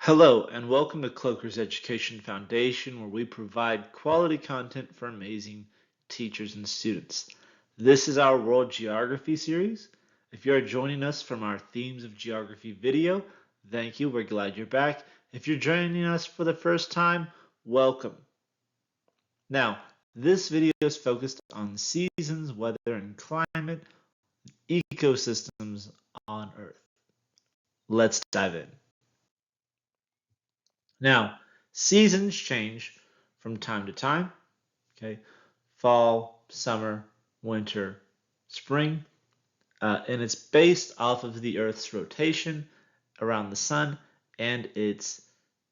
Hello, and welcome to Kloeker's Education Foundation, where we provide quality content for amazing teachers and students. This is our World Geography series. If you are joining us from our Themes of Geography video, thank you. We're glad you're back. If you're joining us for the first time, welcome. Now, this video is focused on seasons, weather, and climate, ecosystems on Earth. Let's dive in. Now, seasons change from time to time, okay? Fall, summer, winter, spring, and it's based off of the Earth's rotation around the sun and its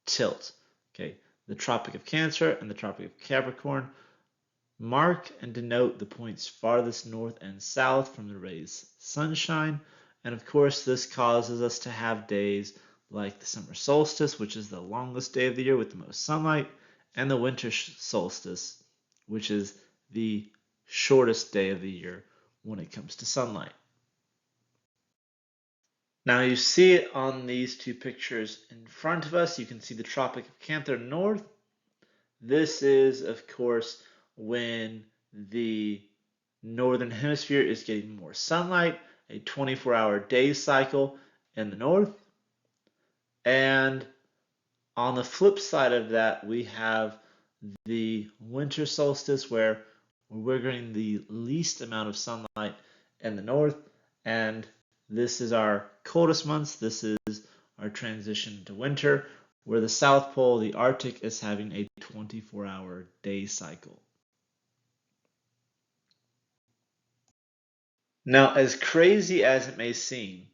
tilt, okay? The Tropic of Cancer and the Tropic of Capricorn mark and denote the points farthest north and south from the rays' sunshine, and of course this causes us to have days like the summer solstice, which is the longest day of the year with the most sunlight, and the winter solstice, which is the shortest day of the year when it comes to sunlight. Now you see it on these two pictures in front of us. You can see the Tropic of Cancer north. This is, of course, when the northern hemisphere is getting more sunlight, a 24-hour day cycle in the north. And on the flip side of that, we have the winter solstice where we're getting the least amount of sunlight in the north. And this is our coldest months. This is our transition to winter, where the South Pole, the Arctic, is having a 24-hour day cycle. Now, as crazy as it may seem,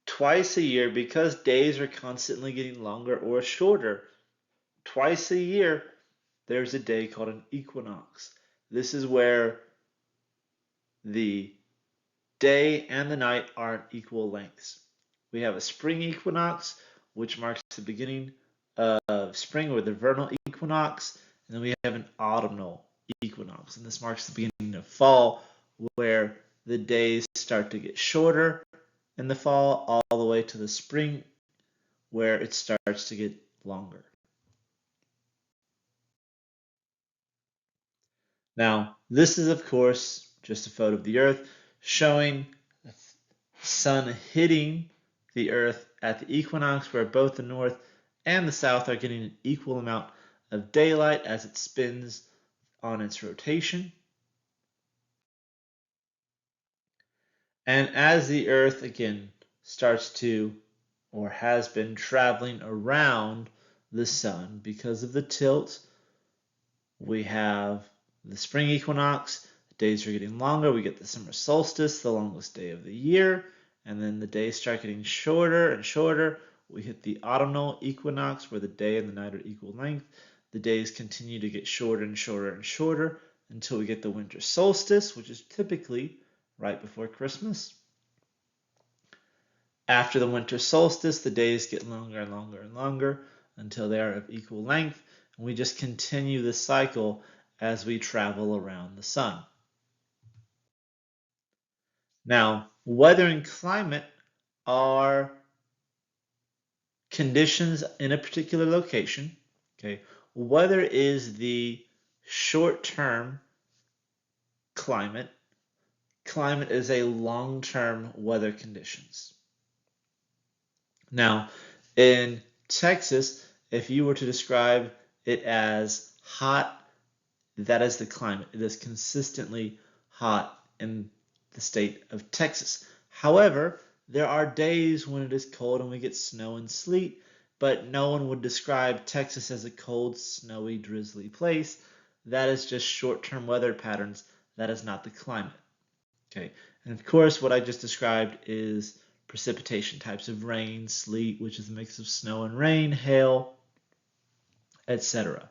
twice a year, because days are constantly getting longer or shorter, twice a year there's a day called an equinox. This is where the day and the night are at equal lengths. We have a spring equinox, which marks the beginning of spring, or the vernal equinox, and then we have an autumnal equinox, and this marks the beginning of fall, where the days start to get shorter in the fall, all the way to the spring, where it starts to get longer. Now, this is, of course, just a photo of the Earth showing the sun hitting the Earth at the equinox, where both the North and the South are getting an equal amount of daylight as it spins on its rotation. And as the Earth, again, starts to, or has been traveling around the sun because of the tilt, we have the spring equinox, the days are getting longer, we get the summer solstice, the longest day of the year, and then the days start getting shorter and shorter. We hit the autumnal equinox, where the day and the night are equal length. The days continue to get shorter and shorter and shorter until we get the winter solstice, which is typically right before Christmas. After the winter solstice, the days get longer and longer and longer until they are of equal length, and we just continue this cycle as we travel around the sun. Now, weather and climate are conditions in a particular location. Okay, weather is the short-term climate. Climate is a long-term weather conditions. Now, in Texas, if you were to describe it as hot, that is the climate. It is consistently hot in the state of Texas. However, there are days when it is cold and we get snow and sleet, but no one would describe Texas as a cold, snowy, drizzly place. That is just short-term weather patterns. That is not the climate. Okay, and of course, what I just described is precipitation types of rain, sleet, which is a mix of snow and rain, hail, etc.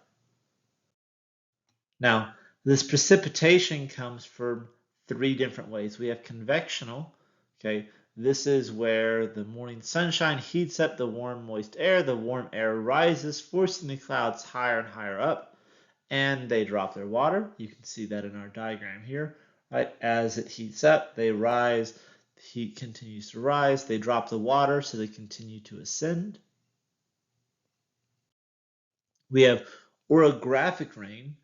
Now, this precipitation comes from three different ways. We have convectional, okay? This is where the morning sunshine heats up the warm, moist air. The warm air rises, forcing the clouds higher and higher up, and they drop their water. You can see that in our diagram here, right? As it heats up, they rise. The heat continues to rise. They drop the water, so they continue to ascend. We have orographic rain.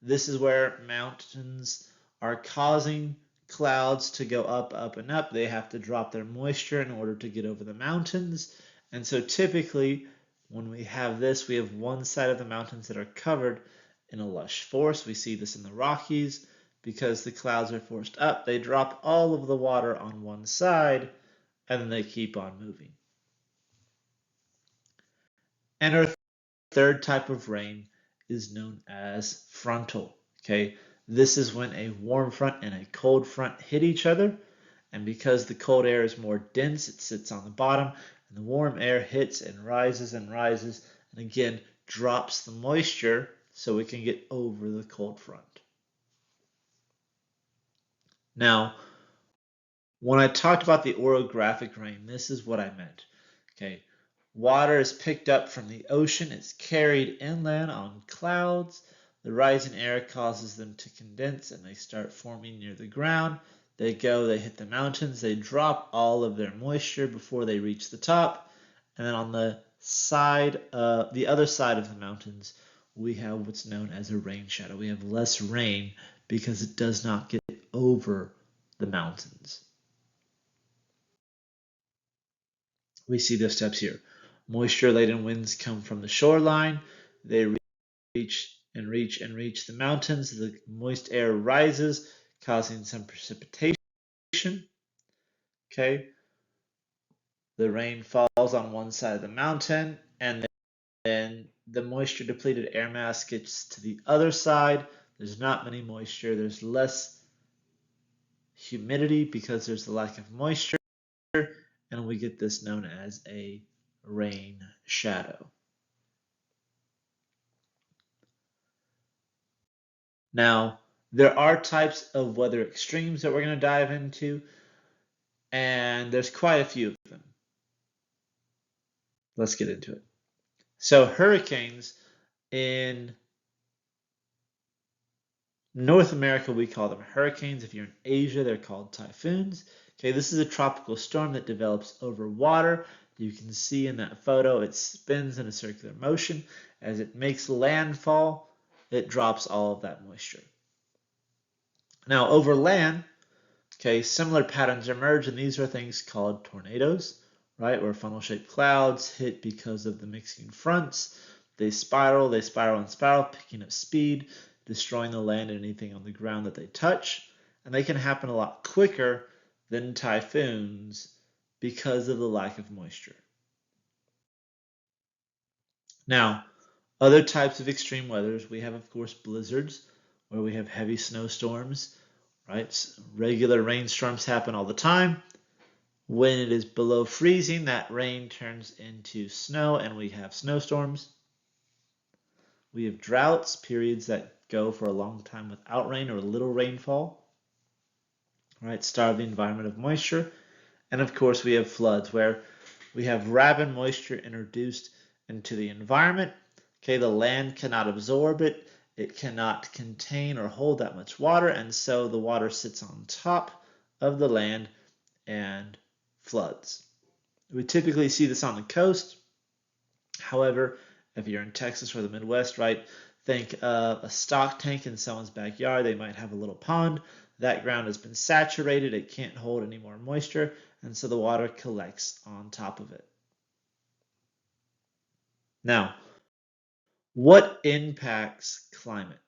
This is where mountains are causing clouds to go up, up, and up. They have to drop their moisture in order to get over the mountains. And so typically, when we have this, we have one side of the mountains that are covered in a lush forest. We see this in the Rockies. Because the clouds are forced up, they drop all of the water on one side, and then they keep on moving. And our third type of rain is known as frontal. Okay, this is when a warm front and a cold front hit each other, and because the cold air is more dense, it sits on the bottom, and the warm air hits and rises, and again drops the moisture so it can get over the cold front. Now, when I talked about the orographic rain, this is what I meant. Okay, water is picked up from the ocean, it's carried inland on clouds. The rising air causes them to condense and they start forming near the ground. They hit the mountains, they drop all of their moisture before they reach the top. And then on the other side of the mountains, we have what's known as a rain shadow. We have less rain because it does not get over the mountains. We see those steps here. Moisture-laden winds come from the shoreline. They reach the mountains. The moist air rises, causing some precipitation. Okay. The rain falls on one side of the mountain, and then the moisture-depleted air mass gets to the other side. There's not many moisture. There's less humidity because there's a lack of moisture, and we get this known as a rain shadow. Now, there are types of weather extremes that we're going to dive into, and there's quite a few of them. Let's get into it. So, hurricanes in North America, we call them hurricanes. If you're in Asia, they're called typhoons. Okay, this is a tropical storm that develops over water. You can see in that photo it spins in a circular motion. As it makes landfall, it drops all of that moisture. Now, over land, okay, similar patterns emerge, and these are things called tornadoes, right? Where funnel-shaped clouds hit because of the mixing fronts. They spiral, and spiral, picking up speed, destroying the land and anything on the ground that they touch. And they can happen a lot quicker than typhoons because of the lack of moisture. Now, other types of extreme weathers, we have, of course, blizzards, where we have heavy snowstorms, right? Regular rainstorms happen all the time. When it is below freezing, that rain turns into snow and we have snowstorms. We have droughts, periods that go for a long time without rain or little rainfall, right? Starve the environment of moisture. And of course, we have floods where we have rapid moisture introduced into the environment. Okay, the land cannot absorb it. It cannot contain or hold that much water, and so the water sits on top of the land and floods. We typically see this on the coast. However, if you're in Texas or the Midwest, right, think of a stock tank in someone's backyard. They might have a little pond. That ground has been saturated. It can't hold any more moisture, and so the water collects on top of it. Now, what impacts climate?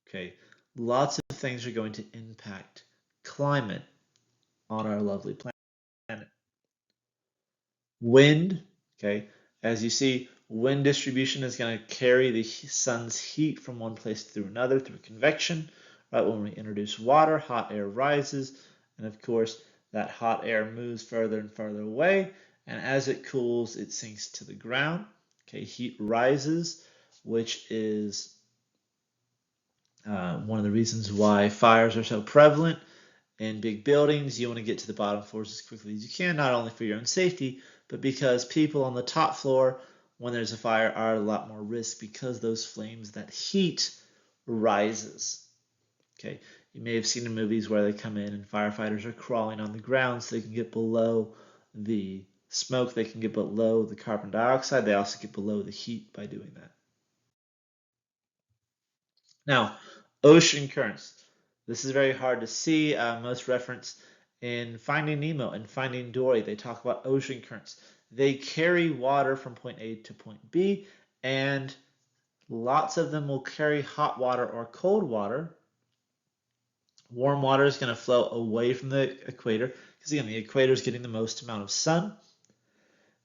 Okay, lots of things are going to impact climate on our lovely planet. Wind, okay, as you see, wind distribution is going to carry the sun's heat from one place through another through convection. Right, when we introduce water, hot air rises, and of course, that hot air moves further and further away, and as it cools, it sinks to the ground. Okay, heat rises, which is one of the reasons why fires are so prevalent in big buildings. You want to get to the bottom floors as quickly as you can, not only for your own safety, but because people on the top floor, when there's a fire, are at a lot more risk because those flames, that heat rises. Okay, you may have seen in movies where they come in and firefighters are crawling on the ground so they can get below the smoke, they can get below the carbon dioxide. They also get below the heat by doing that. Now, ocean currents. This is very hard to see. Most reference in Finding Nemo and Finding Dory, they talk about ocean currents. They carry water from point A to point B, and lots of them will carry hot water or cold water. Warm water is going to flow away from the equator because, again, the equator is getting the most amount of sun.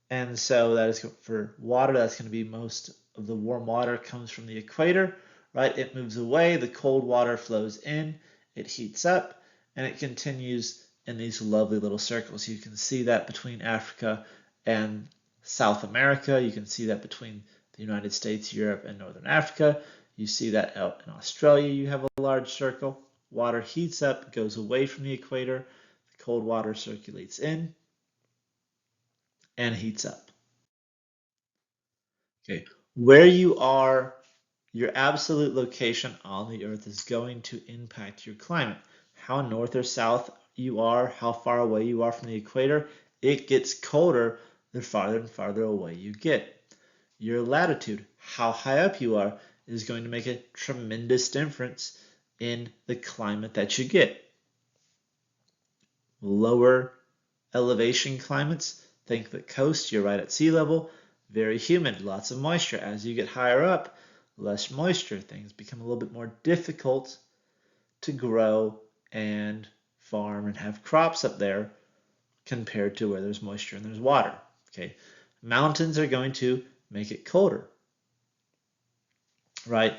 And so that is for water, that's going to be most of the warm water comes from the equator, right? It moves away, the cold water flows in, it heats up, and it continues in these lovely little circles. You can see that between Africa and South America. You can see that between the United States, Europe, and Northern Africa. You see that out in Australia, you have a large circle. Water heats up, goes away from the equator, the cold water circulates in and heats up. Okay, where you are, your absolute location on the Earth is going to impact your climate. How north or south you are, how far away you are from the equator, it gets colder the farther and farther away you get. Your latitude, how high up you are, is going to make a tremendous difference in the climate that you get. Lower elevation climates, think the coast, you're right at sea level, very humid, lots of moisture. As you get higher up, less moisture, things become a little bit more difficult to grow and farm and have crops up there compared to where there's moisture and there's water. Okay, mountains are going to make it colder, right?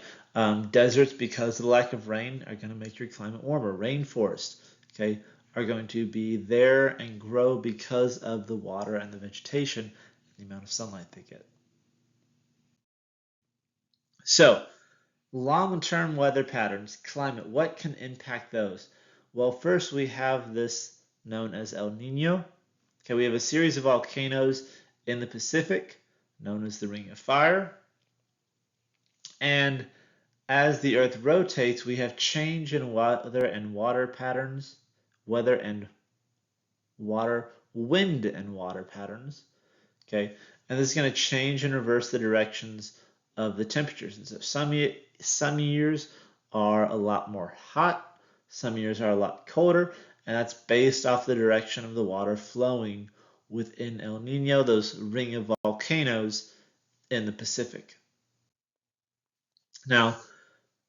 Deserts, because of the lack of rain, are going to make your climate warmer. Rainforests, okay, are going to be there and grow because of the water and the vegetation and the amount of sunlight they get. So, long-term weather patterns, climate, what can impact those? Well, first we have this known as El Nino. Okay, we have a series of volcanoes in the Pacific, known as the Ring of Fire. And as the Earth rotates, we have change in weather and water patterns, weather and water, wind and water patterns. Okay, and this is going to change and reverse the directions of the temperatures. And so some years are a lot more hot, some years are a lot colder, and that's based off the direction of the water flowing within El Nino, those ring of volcanoes in the Pacific. Now,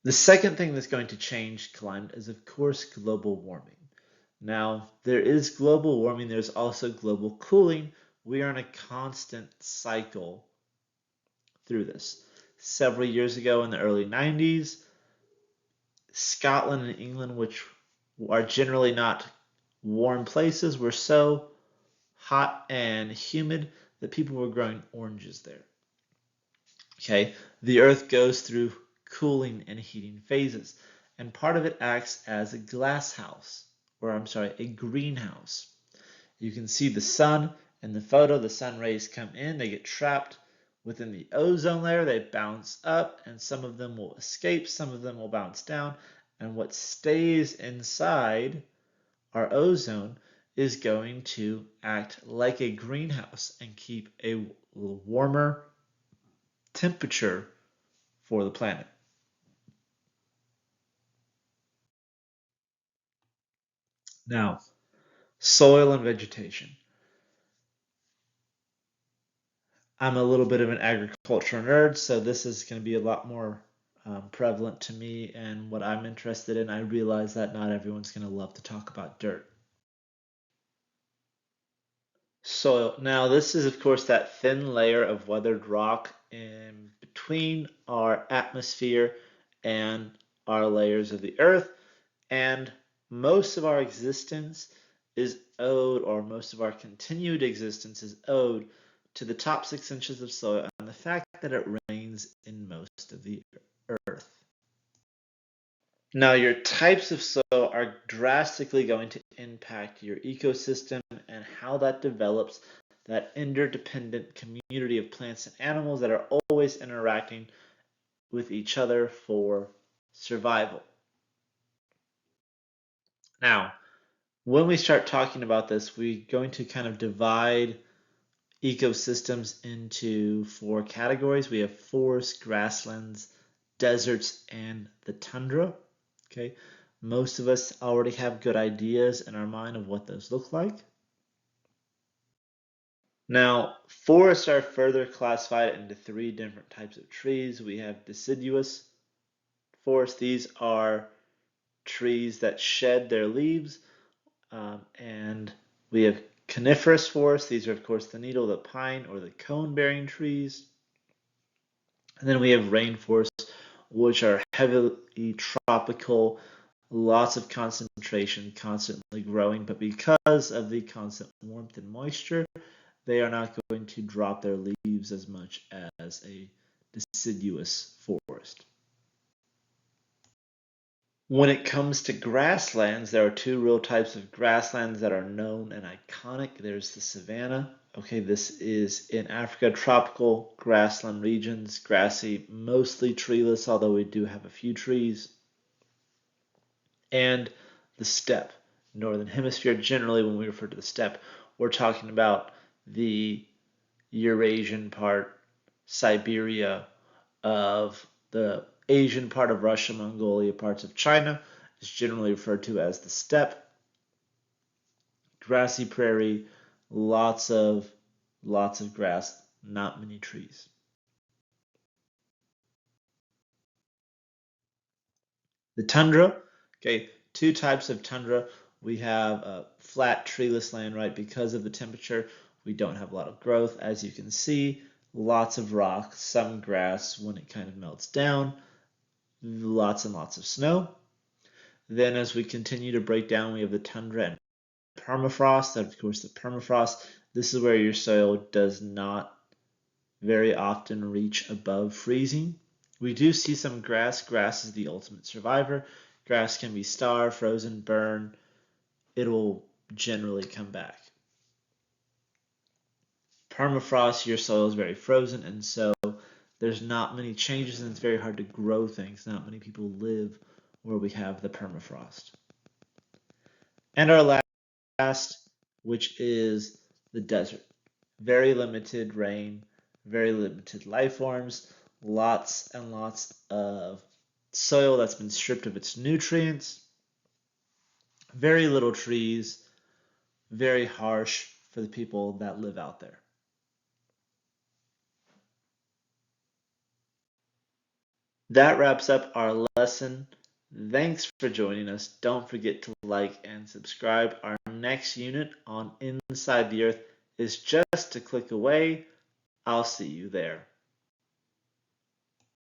the second thing that's going to change climate is, of course, global warming. Now, there is global warming, there's also global cooling. We are in a constant cycle through this. Several years ago in the early 90s, Scotland and England, which are generally not warm places, were so hot and humid that people were growing oranges there. Okay, the Earth goes through cooling and heating phases, and part of it acts as a glass house, or I'm sorry, a greenhouse. You can see the sun in the photo. The sun rays come in, they get trapped within the ozone layer, they bounce up, and some of them will escape, some of them will bounce down, and what stays inside our ozone is going to act like a greenhouse and keep a little warmer temperature for the planet. Now, soil and vegetation. I'm a little bit of an agricultural nerd, so this is going to be a lot more prevalent to me and what I'm interested in. I realize that not everyone's going to love to talk about dirt. Soil. Now, this is, of course, that thin layer of weathered rock in between our atmosphere and our layers of the earth. And most of our existence is owed, or most of our continued existence is owed to the top 6 inches of soil and the fact that it rains in most of the earth. Now, your types of soil are drastically going to impact your ecosystem and how that develops that interdependent community of plants and animals that are always interacting with each other for survival. Now, when we start talking about this, we're going to kind of divide ecosystems into 4 categories. We have forests, grasslands, deserts, and the tundra. Okay, most of us already have good ideas in our mind of what those look like. Now, forests are further classified into three different types of trees. We have deciduous forests. These are trees that shed their leaves, and we have coniferous forests. These are, of course, the needle, the pine, or the cone-bearing trees. And then we have rainforests, which are heavily tropical, lots of concentration, constantly growing, but because of the constant warmth and moisture, they are not going to drop their leaves as much as a deciduous forest. When it comes to grasslands, there are two real types of grasslands that are known and iconic. There's the savanna. Okay, this is in Africa, tropical grassland regions, grassy, mostly treeless, although we do have a few trees. And the steppe, northern hemisphere. Generally, when we refer to the steppe, we're talking about the Eurasian part, Siberia, of the Asian part of Russia, Mongolia, parts of China is generally referred to as the steppe. Grassy prairie, lots of grass, not many trees. The tundra, okay, two types of tundra. We have a flat treeless land, right? Because of the temperature, we don't have a lot of growth. As you can see, lots of rock, some grass when it kind of melts down, lots and lots of snow. Then as we continue to break down, we have the tundra and permafrost. And of course, the permafrost, this is where your soil does not very often reach above freezing. We do see some grass. Grass is the ultimate survivor. Grass can be starved, frozen, burned. It'll generally come back. Permafrost, your soil is very frozen, and so there's not many changes, and it's very hard to grow things. Not many people live where we have the permafrost. And our last, which is the desert. Very limited rain, very limited life forms, lots and lots of soil that's been stripped of its nutrients, very little trees, very harsh for the people that live out there. That wraps up our lesson. Thanks for joining us. Don't forget to like and subscribe. Our next unit on Inside the Earth is just a click away. I'll see you there.